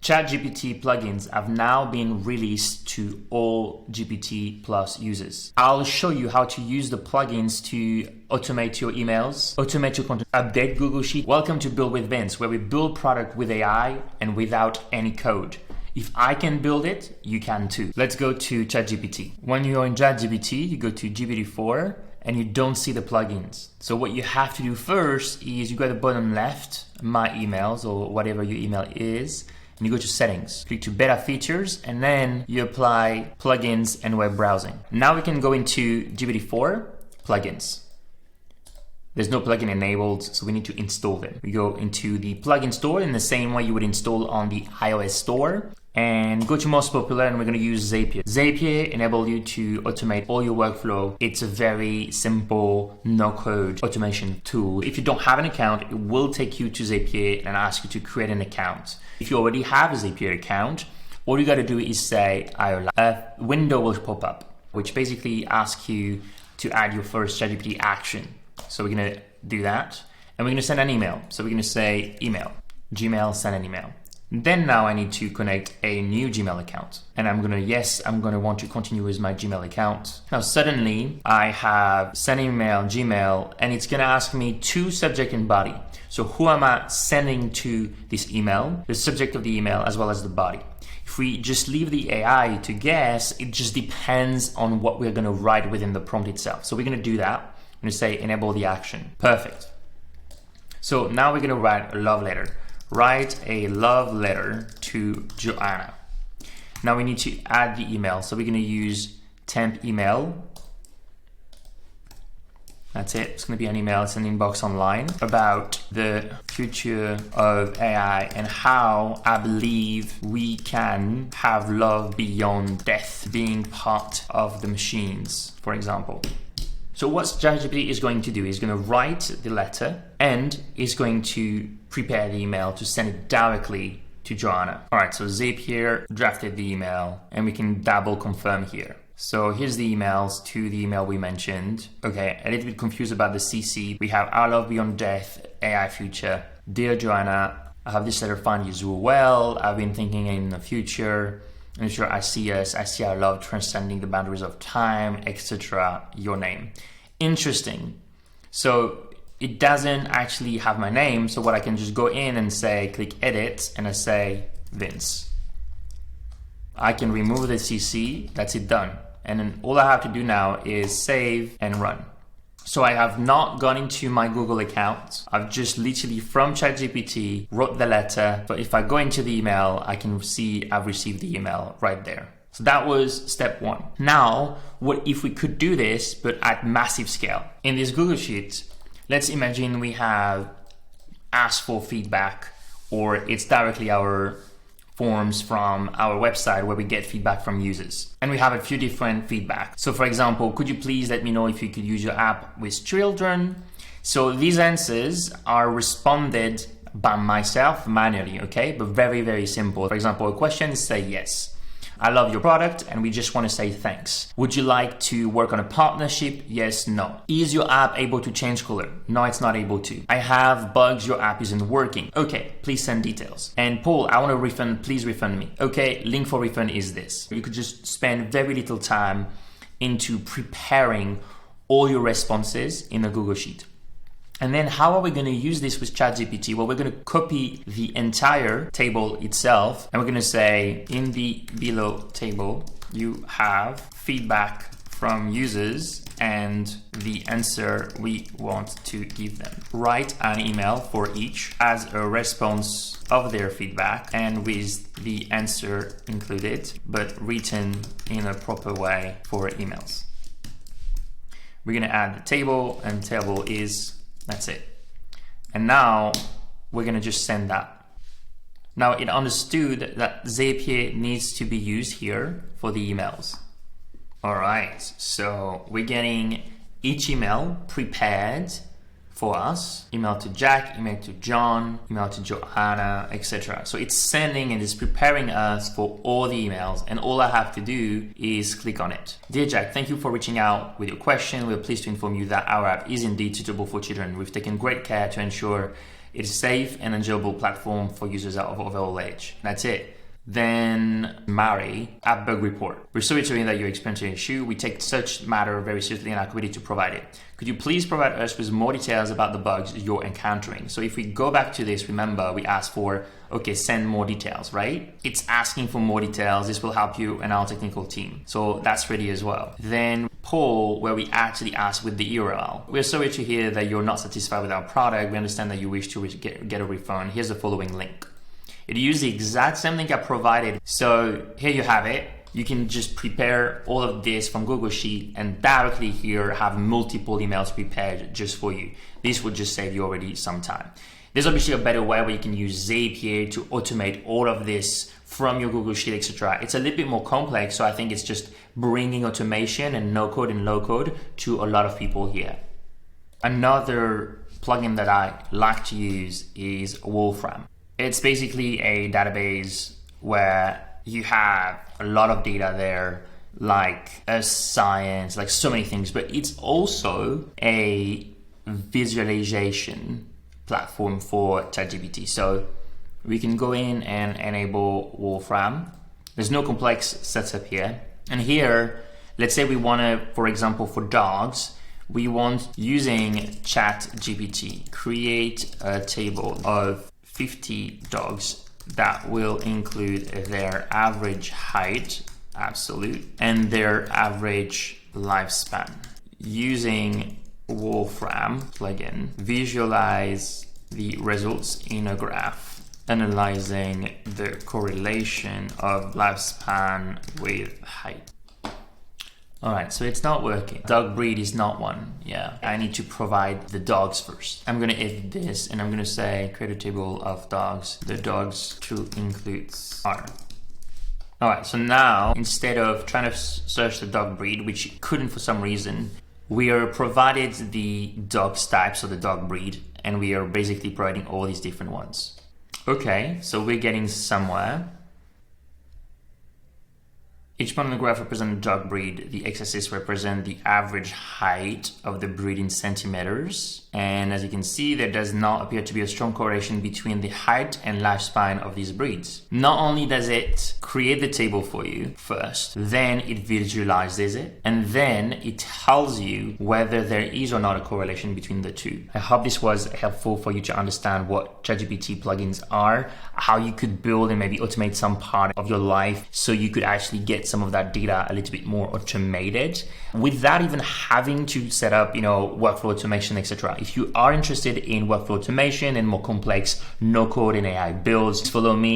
ChatGPT plugins have now been released to all GPT Plus users. I'll show you how to use the plugins to automate your emails, automate your content, update Google Sheets. Welcome to Build with Vince, where we build product with AI and without any code. If I can build it, you can too. Let's go to ChatGPT. When you're in ChatGPT, you go to GPT-4 and you don't see the plugins. So what you have to do first is you go to the bottom left, My Emails or whatever your email is, and you go to Settings, click to Beta Features, and then you apply Plugins and Web Browsing. Now we can go into GPT-4 Plugins. There's no plugin enabled, so we need to install them. We go into the plugin store in the same way you would install on the iOS store, and go to most popular, and we're going to use Zapier. Zapier enables you to automate all your workflow. It's a very simple no-code automation tool. If you don't have an account, it will take you to Zapier and ask you to create an account. If you already have a Zapier account, all you got to do is say I allow. A window will pop up, which basically asks you to add your first ChatGPT action. So we're going to do that, and we're going to send an email. So we're going to say email, Gmail, send an email. Then now I need to connect a new Gmail account, and I'm going to want to continue with my Gmail account. Now suddenly I have send email, Gmail, and it's going to ask me to subject and body. So who am I sending to this email? The subject of the email as well as the body. If we just leave the AI to guess, it just depends on what we're going to write within the prompt itself. So we're going to do that. I'm going to say enable the action. Perfect. So now we're going to write a love letter. Write a love letter to Joanna. Now we need to add the email. So we're going to use temp email. That's it. It's going to be an email. It's an inbox online about the future of AI and how I believe we can have love beyond death being part of the machines, for example. So what ChatGPT is going to do is going to write the letter and is going to prepare the email to send it directly to Joanna. All right, so Zapier drafted the email and we can double confirm here. So here's the emails to the email we mentioned. Okay, a little bit confused about the CC. We have our love beyond death, AI future. Dear Joanna, I have this letter find you well. I've been thinking in the future. I'm sure I see our love transcending the boundaries of time, etc. Your name. Interesting. So it doesn't actually have my name. So what I can just go in and say, click edit, and I say Vince. I can remove the CC. That's it, done. And then all I have to do now is save and run. So I have not gone into my Google account. I've just literally from ChatGPT wrote the letter. But if I go into the email, I can see I've received the email right there. So that was step one. Now, what if we could do this, but at massive scale? In this Google Sheet, let's imagine we have asked for feedback, or it's directly our forms from our website where we get feedback from users. And we have a few different feedback. So for example, could you please let me know if you could use your app with children? So these answers are responded by myself manually, okay? But very, very simple. For example, a question is say yes. I love your product and we just want to say thanks. Would you like to work on a partnership? Yes, no. Is your app able to change color? No, it's not able to. I have bugs, your app isn't working. Okay, please send details. And Paul, I want a refund, please refund me. Okay, link for refund is this. You could just spend very little time into preparing all your responses in a Google Sheet. And then how are we going to use this with ChatGPT? Well, we're going to copy the entire table itself, and we're going to say in the below table, you have feedback from users and the answer we want to give them. Write an email for each as a response of their feedback and with the answer included, but written in a proper way for emails. We're going to add the table, and table is that's it. And now we're going to just send that. Now it understood that Zapier needs to be used here for the emails. All right, so we're getting each email prepared for us. Email to Jack, email to John, email to Joanna, etc. So it's sending and it's preparing us for all the emails, and all I have to do is click on it. Dear Jack, thank you for reaching out with your question. We're pleased to inform you that our app is indeed suitable for children. We've taken great care to ensure It's a safe and enjoyable platform for users of all age. That's it. Then Mary, App Bug Report. We're sorry to hear that you're experiencing an issue. We take such matter very seriously and are committed to provide it. Could you please provide us with more details about the bugs you're encountering? So if we go back to this, remember we asked for, okay, send more details, right? It's asking for more details. This will help you and our technical team. So that's ready as well. Then poll, where we actually ask with the URL. We're sorry to hear that you're not satisfied with our product. We understand that you wish to get a refund. Here's the following link. It used the exact same link I provided. So here you have it. You can just prepare all of this from Google Sheet and directly here have multiple emails prepared just for you. This would just save you already some time. There's obviously a better way where you can use Zapier to automate all of this from your Google Sheet, etc. It's a little bit more complex, so I think it's just bringing automation and no code and low code to a lot of people here. Another plugin that I like to use is Wolfram. It's basically a database where you have a lot of data there, like science, like so many things, but it's also a visualization platform for ChatGPT. So we can go in and enable Wolfram. There's no complex setup here. And here, let's say we want to, for example, for dogs, we want using ChatGPT, create a table of 50 dogs that will include their average height, absolute, and their average lifespan. Using Wolfram plugin, visualize the results in a graph, analyzing the correlation of lifespan with height. All right, so it's not working. Dog breed is not one. Yeah, I need to provide the dogs first. I'm gonna edit this and I'm gonna say create a table of dogs. The dogs to include are. All right, so now instead of trying to search the dog breed, which it couldn't for some reason, we are provided the dog's type, so the dog breed, and we are basically providing all these different ones. Okay, so we're getting somewhere. Each point on the graph represents a dog breed. The x-axis represents the average height of the breed in centimeters. And as you can see, there does not appear to be a strong correlation between the height and lifespan of these breeds. Not only does it create the table for you first, then it visualizes it, and then it tells you whether there is or not a correlation between the two. I hope this was helpful for you to understand what ChatGPT plugins are, how you could build and maybe automate some part of your life so you could actually get some of that data a little bit more automated without even having to set up, workflow automation, etc. If you are interested in workflow automation and more complex no code and AI builds, follow me.